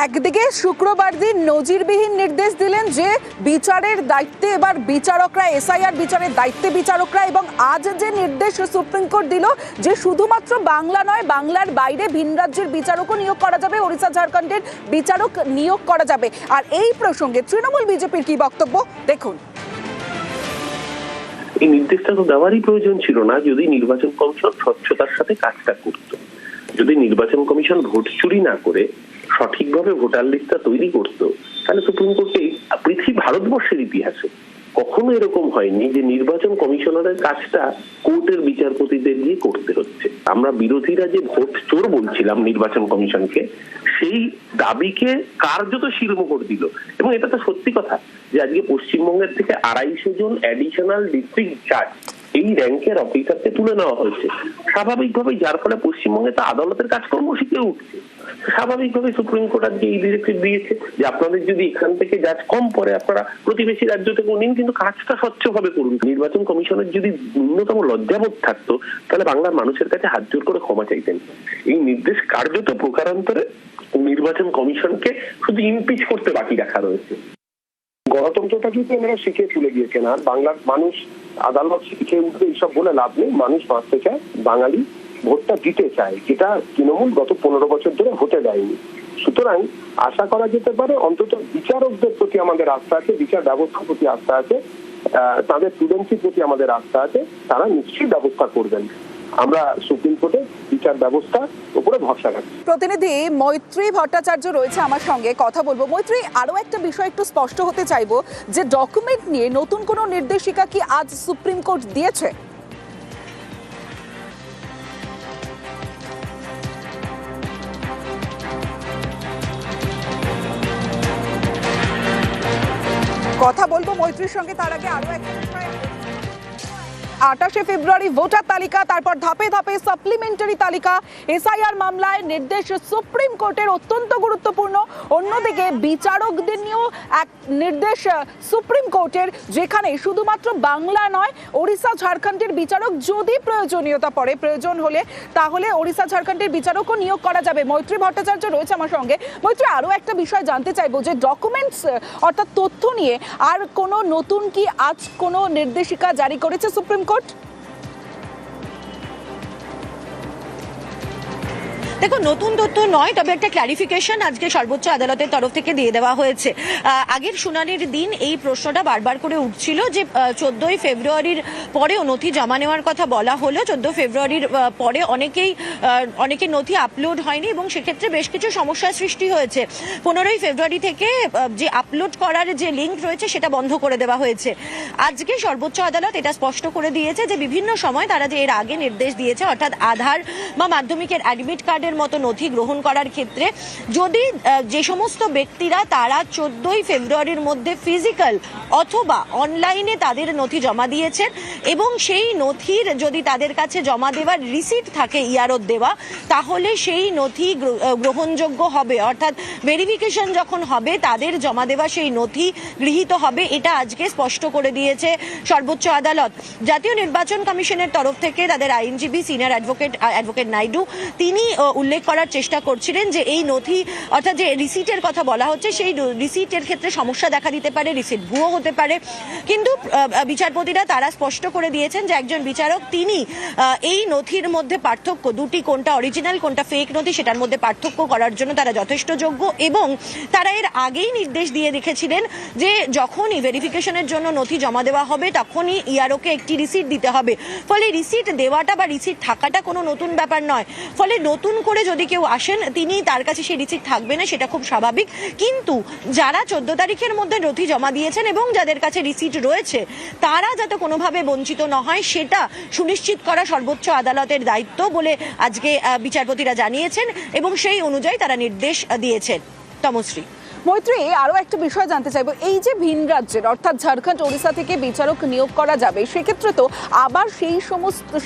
একদিকে শুক্রবার দিন নজিরবিহীন নির্দেশ দিলেন যে বিচারের দায়িত্বে এবার বিচারকরা, এসআইআর বিচারের দায়িত্বে বিচারকরা, এবং আজ যে নির্দেশ সুপ্রিম কোর্ট দিল যে শুধুমাত্র বাংলা নয়, বাংলার বাইরে ভিন রাজ্যের বিচারকও নিয়োগ করা যাবে, ওড়িশা ঝাড়খণ্ডের বিচারক নিয়োগ করা যাবে। আর এই প্রসঙ্গে তৃণমূল বিজেপির কি বক্তব্য দেখুন। এই নির্দেশটা তো দেওয়ারই প্রয়োজন ছিল না যদি নির্বাচন কমিশন স্বচ্ছতার সাথে কাজটা করত। যদি নির্বাচন কমিশন ভোট চুরি না করে সঠিকভাবে ভোটার লিস্টটা তৈরি করতো, তাহলে সুপ্রিম কোর্টে ভারতবর্ষের ইতিহাসে কখনো এরকম হয়নি যে নির্বাচন কমিশনারের কাজটা কোর্টের বিচারপতিদের দিয়ে করতে হচ্ছে। আমরা বিরোধীরা যে ভোট চোর বলছিলাম নির্বাচন কমিশনকে, সেই দাবিকে কার্যত শিরমোহর দিল। এবং এটা তো সত্যি কথা যে আজকে পশ্চিমবঙ্গের থেকে 250 জন অ্যাডিশনাল ডিস্ট্রিক্ট জাজ এই র্যাঙ্কের অফিসারকে তুলে নেওয়া হয়েছে স্বাভাবিকভাবেই, যার ফলে পশ্চিমবঙ্গে তো আদালতের কাজকর্ম শিখে উঠছে। স্বাভাবিকভাবে সুপ্রিম কোর্ট আজকে এই ডিরেক্টিভ দিয়েছে যে আপনাদের যদি এখান থেকে জাজ কম পড়ে আপনারা প্রতিবেশী রাজ্য থেকে নিন, কিন্তু কাজটা স্বচ্ছভাবে করুন। নির্বাচন কমিশনের যদি ন্যূনতম লজ্জাবোধ থাকতো তাহলে বাংলার মানুষের কাছে হাত জোর করে ক্ষমা চাইতেন। এই নির্দেশ কার্যত প্রকারান্তরে নির্বাচন কমিশনকে শুধু ইমপিচ করতে বাকি রাখা রয়েছে। গণতন্ত্রটা কিন্তু আমরা শিখে চলে গিয়েছেন, আর বাংলার মানুষ আদালত শিখে উঠবে এইসব বলে লাভ নেই। মানুষ বাঁচতে চায়, বাঙালি ভোটটা দিতে চায়, যেটা তৃণমূল গত 15 বছর ধরে হতে দেয়নি। সুতরাং আশা করা যেতে পারে অন্তত বিচারকদের প্রতি আমাদের আস্থা আছে, বিচার ব্যবস্থার প্রতি আস্থা আছে, তাদের প্রুডেন্সির প্রতি আমাদের আস্থা আছে, তারা নিশ্চয়ই ব্যবস্থা করবেন। আমরা সুপ্রিম কোর্টের বিচার ব্যবস্থার উপরে ভরসা রাখি। প্রতিনিধি মৈত্রী ভট্টাচার্য রয়েছে আমার সঙ্গে, কথা বলবো। মৈত্রী, আরো একটা বিষয় একটু স্পষ্ট হতে চাইবো যে ডকুমেন্ট নিয়ে নতুন কোনো নির্দেশিকা কি আজ সুপ্রিম কোর্ট দিয়েছে? কথা বলবো মৈত্রীর সঙ্গে, তার আগে আরো একটা বিষয়। 28শে ফেব্রুয়ারি ভোটার তালিকা, তারপর ধাপে ধাপে সাপ্লিমেন্টারি তালিকা, এসআইআর মামলায় নির্দেশ সুপ্রিম কোর্টের অত্যন্ত গুরুত্বপূর্ণ। অন্যদিকে বিচারকদের নিয়েও এক নির্দেশ সুপ্রিম কোর্টের, যেখানে শুধুমাত্র বাংলা নয়, ওড়িশা ঝাড়খণ্ডের বিচারক যদি প্রয়োজনীয়তা পড়ে, প্রয়োজন হলে তাহলে ওড়িশা ঝাড়খণ্ডের বিচারকও নিয়োগ করা যাবে। মৈত্রী ভট্টাচার্য রয়েছে আমার সঙ্গে। মৈত্রী, আরও একটা বিষয় জানতে চাইবো যে ডকুমেন্টস অর্থাৎ তথ্য নিয়ে আর কোনো নতুন কি আজ কোনো নির্দেশিকা জারি করেছে সুপ্রিম কোর্ট? দেখো, নতুন তথ্য নয়, তবে একটা ক্লারিফিকেশন আজকে সর্বোচ্চ আদালতের তরফ থেকে দিয়ে দেওয়া হয়েছে। আগের শুনানির দিন এই প্রশ্নটা বারবার করে উঠছিল যে 14ই ফেব্রুয়ারির পরেও নথি জমা নেওয়ার কথা বলা হলো। 14 ফেব্রুয়ারির পরে অনেকের নথি আপলোড হয়নি এবং সেক্ষেত্রে বেশ কিছু সমস্যার সৃষ্টি হয়েছে। 15ই ফেব্রুয়ারি থেকে যে আপলোড করার যে লিঙ্ক রয়েছে সেটা বন্ধ করে দেওয়া হয়েছে। আজকে সর্বোচ্চ আদালত এটা স্পষ্ট করে দিয়েছে যে বিভিন্ন সময় তারা যে এর আগে নির্দেশ দিয়েছে, অর্থাৎ আধার বা মাধ্যমিকের অ্যাডমিট কার্ডের মতো নথি গ্রহণ করার ক্ষেত্রে যদি যে সমস্ত ব্যক্তিরা তারা 14ই ফেব্রুয়ারির মধ্যে ফিজিক্যাল অথবা অনলাইনে তাদের নথি জমা দিয়েছেন এবং সেই নথির যদি তাদের কাছে জমা দেওয়ার রিসিট থাকে ইয়ারত দেওয়া, তাহলে সেই নথি গ্রহণযোগ্য হবে, অর্থাৎ ভেরিফিকেশন যখন হবে তাদের জমা দেওয়া সেই নথি গৃহীত হবে। এটা আজকে স্পষ্ট করে দিয়েছে সর্বোচ্চ আদালত। জাতীয় নির্বাচন কমিশনের তরফ থেকে তাদের আইনজীবী সিনিয়র অ্যাডভোকেট নাইডু তিনি উল্লেখ করার চেষ্টা করছিলেন যে এই নথি অর্থাৎ যে রিসিটের কথা বলা হচ্ছে সেই রিসিটের ক্ষেত্রে সমস্যা দেখা দিতে পারে, রিসিট ভুয়ো হতে পারে। কিন্তু বিচারপতিরা তারা স্পষ্ট করে দিয়েছেন যে একজন বিচারক তিনি এই নথির মধ্যে পার্থক্য, দুটি কোনটা অরিজিনাল কোনটা ফেক নথি সেটার মধ্যে পার্থক্য করার জন্য তারা যথেষ্ট যোগ্য। এবং তারা এর আগেই নির্দেশ দিয়ে রেখেছিলেন যে যখনই ভেরিফিকেশনের জন্য নথি জমা দেওয়া হবে তখনই ইআরওকে একটি রিসিট দিতে হবে। ফলে রিসিট দেওয়াটা বা রিসিট থাকাটা কোনো নতুন ব্যাপার নয়। ফলে নতুন করে যদি কেউ আসেন তিনি তার কাছে সেই রিসিট থাকবে না, সেটা খুব স্বাভাবিক। কিন্তু যারা 14 তারিখের মধ্যে নথি জমা দিয়েছেন এবং যাদের কাছে রিসিট রয়েছে তারা যাতে কোনোভাবে বঞ্চিত না হয় সেটা সুনিশ্চিত করা সর্বোচ্চ আদালতের দায়িত্ব বলে আজকে বিচারপতিরা জানিয়েছেন এবং সেই অনুযায়ী তারা নির্দেশ দিয়েছেন। তমশ্রী। মৈত্রী, আরো একটা বিষয় জানতে চাইবো, এই যে ভিন রাজ্যের অর্থাৎ ঝাড়খণ্ড ওড়িশা থেকে বিচারক নিয়োগ করা যাবে, সেক্ষেত্রে তো আবার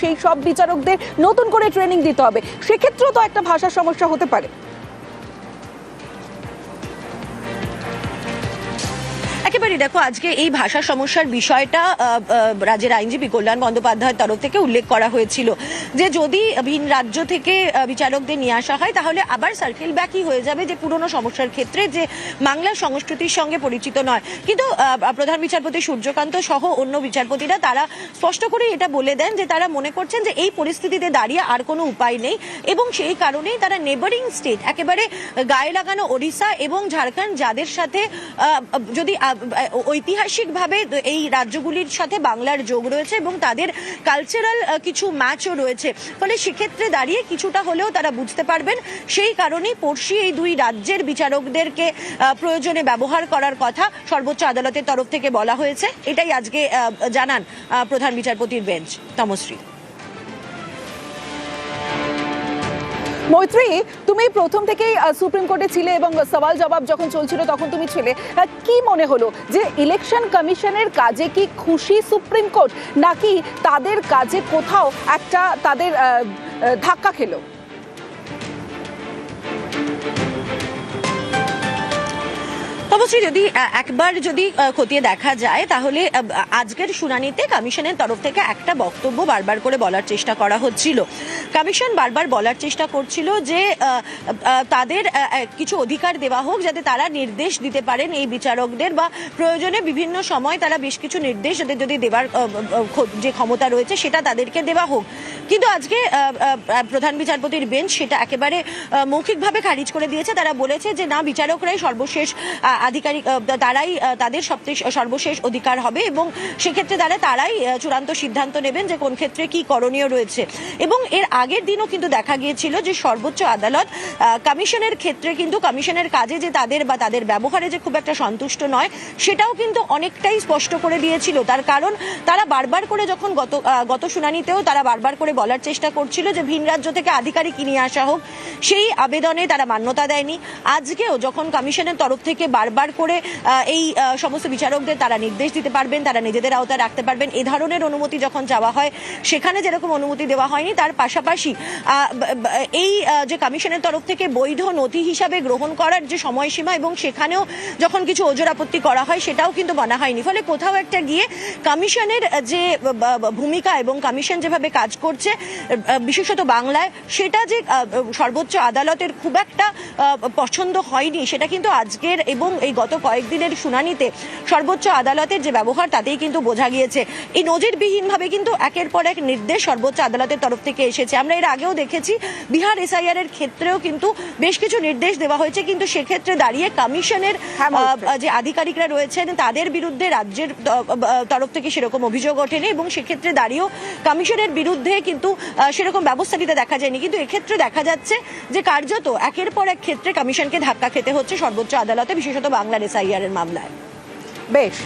সেই সব বিচারকদের নতুন করে ট্রেনিং দিতে হবে, সেক্ষেত্রেও তো একটা ভাষার সমস্যা হতে পারে। একেবারে দেখো, আজকে এই ভাষা সমস্যার বিষয়টা রাজ্যের আইনজীবী কল্যাণ বন্দ্যোপাধ্যায়ের তরফ থেকে উল্লেখ করা হয়েছিল যে যদি ভিন রাজ্য থেকে বিচারকদের নিয়ে আসা হয় তাহলে আবার সার্কেল ব্যাকই হয়ে যাবে, যে পুরনো সমস্যার ক্ষেত্রে যে বাংলা সংস্কৃতির সঙ্গে পরিচিত নয়। কিন্তু প্রধান বিচারপতি সূর্যকান্ত সহ অন্য বিচারপতিরা তারা স্পষ্ট করে এটা বলে দেন যে তারা মনে করছেন যে এই পরিস্থিতিতে দাঁড়িয়ে আর কোনো উপায় নেই এবং সেই কারণেই তারা নেবারিং স্টেট একেবারে গায়ে লাগানো ওড়িশা এবং ঝাড়খণ্ড, যাদের সাথে যদি ঐতিহাসিকভাবে এই রাজ্যগুলির সাথে বাংলার যোগ রয়েছে এবং তাদের কালচারাল কিছু ম্যাচও রয়েছে, ফলে সেক্ষেত্রে দাঁড়িয়ে কিছুটা হলেও তারা বুঝতে পারবেন। সেই কারণেই পড়শি এই দুই রাজ্যের বিচারকদেরকে প্রয়োজনে ব্যবহার করার কথা সর্বোচ্চ আদালতের তরফ থেকে বলা হয়েছে। এটাই আজকে জানান প্রধান বিচারপতির বেঞ্চ। তমশ্রী। মৈত্রী, তুমি প্রথম থেকেই সুপ্রিম কোর্টে ছিলে এবং সওয়াল জবাব যখন চলছিল তখন তুমি ছিলে, কি মনে হলো যে ইলেকশন কমিশনের কাজে কি খুশি সুপ্রিম কোর্ট, নাকি তাদের কাজে কোথাও একটা তাদের ধাক্কা খেলো? অবশ্যই যদি একবার যদি খতিয়ে দেখা যায় তাহলে আজকের শুনানিতে কমিশনের তরফ থেকে একটা বক্তব্য বারবার করে বলার চেষ্টা করা হচ্ছিল। কমিশন বারবার বলার চেষ্টা করছিল যে তাদের কিছু অধিকার দেওয়া হোক যাতে তারা নির্দেশ দিতে পারেন এই বিচারকদের, বা প্রয়োজনে বিভিন্ন সময় তারা বেশ কিছু নির্দেশ যদি দেওয়ার যে ক্ষমতা রয়েছে সেটা তাদেরকে দেওয়া হোক। কিন্তু আজকে প্রধান বিচারপতির বেঞ্চ সেটা একেবারে মৌখিকভাবে খারিজ করে দিয়েছে। তারা বলেছে যে না, বিচারকরাই সর্বশেষ আধিকারিক, তারাই তাদের সর্বশেষ অধিকার হবে এবং সেক্ষেত্রে তারাই চূড়ান্ত সিদ্ধান্ত নেবেন যে কোন ক্ষেত্রে কি করণীয় রয়েছে। এবং এর আগের দিনও কিন্তু দেখা গিয়েছিল যে সর্বোচ্চ আদালত কমিশনের ক্ষেত্রে কিন্তু কমিশনের কাজে যে তাদের ব্যবহারে যে খুব একটা সন্তুষ্ট নয় সেটাও কিন্তু অনেকটাই স্পষ্ট করে দিয়েছিল। তার কারণ তারা বারবার করে যখন গত শুনানিতেও তারা বারবার করে বলার চেষ্টা করছিল যে ভিন রাজ্য থেকে আধিকারিক নিয়ে আসা হোক, সেই আবেদনে তারা মান্যতা দেয়নি। আজকেও যখন কমিশনের তরফ থেকে বারবার করে এই সমস্ত বিচারকদের তারা নির্দেশ দিতে পারবেন, তারা নিজেদের আওতায় রাখতে পারবেন, এই ধরনের অনুমতি যখন চাওয়া হয় সেখানে যেরকম অনুমতি দেওয়া হয়নি, তার পাশাপাশি এই যে কমিশনের তরফ থেকে বৈধ নথি হিসাবে গ্রহণ করার যে সময়সীমা এবং সেখানেও যখন কিছু ওজোর আপত্তি করা হয় সেটাও কিন্তু মানা হয়নি। ফলে কোথাও একটা গিয়ে কমিশনের যে ভূমিকা এবং কমিশন যেভাবে কাজ করছে বিশেষত বাংলায়, সেটা যে সর্বোচ্চ আদালতের খুব একটা পছন্দ হয়নি, সেটা কিন্তু আজকের এবং এই গত কয়েকদিনের শুনানিতে সর্বোচ্চ আদালতের যে ব্যবহার তাতেই কিন্তু বোঝা গিয়েছে। এই নজিরবিহীনভাবে কিন্তু একের পর এক নির্দেশ সর্বোচ্চ আদালতের তরফ থেকে এসেছে। আমরা এর আগেও দেখেছি বিহার এসআইআর এর ক্ষেত্রেও কিন্তু বেশ কিছু নির্দেশ দেওয়া হয়েছে, কিন্তু সেক্ষেত্রে দাঁড়িয়ে কমিশনের যে আধিকারিকরা রয়েছেন তাদের বিরুদ্ধে রাজ্যের তরফ থেকে সেরকম অভিযোগ ওঠেনি এবং সেক্ষেত্রে দাঁড়িয়েও কমিশনের বিরুদ্ধে কিন্তু সেরকম ব্যবস্থা নিতে দেখা যায়নি। কিন্তু এক্ষেত্রে দেখা যাচ্ছে যে কার্যত একের পর এক ক্ষেত্রে কমিশনকে ধাক্কা খেতে হচ্ছে সর্বোচ্চ আদালতে, বিশেষত বাংলার এসআইআর এর মামলায়। বেশ।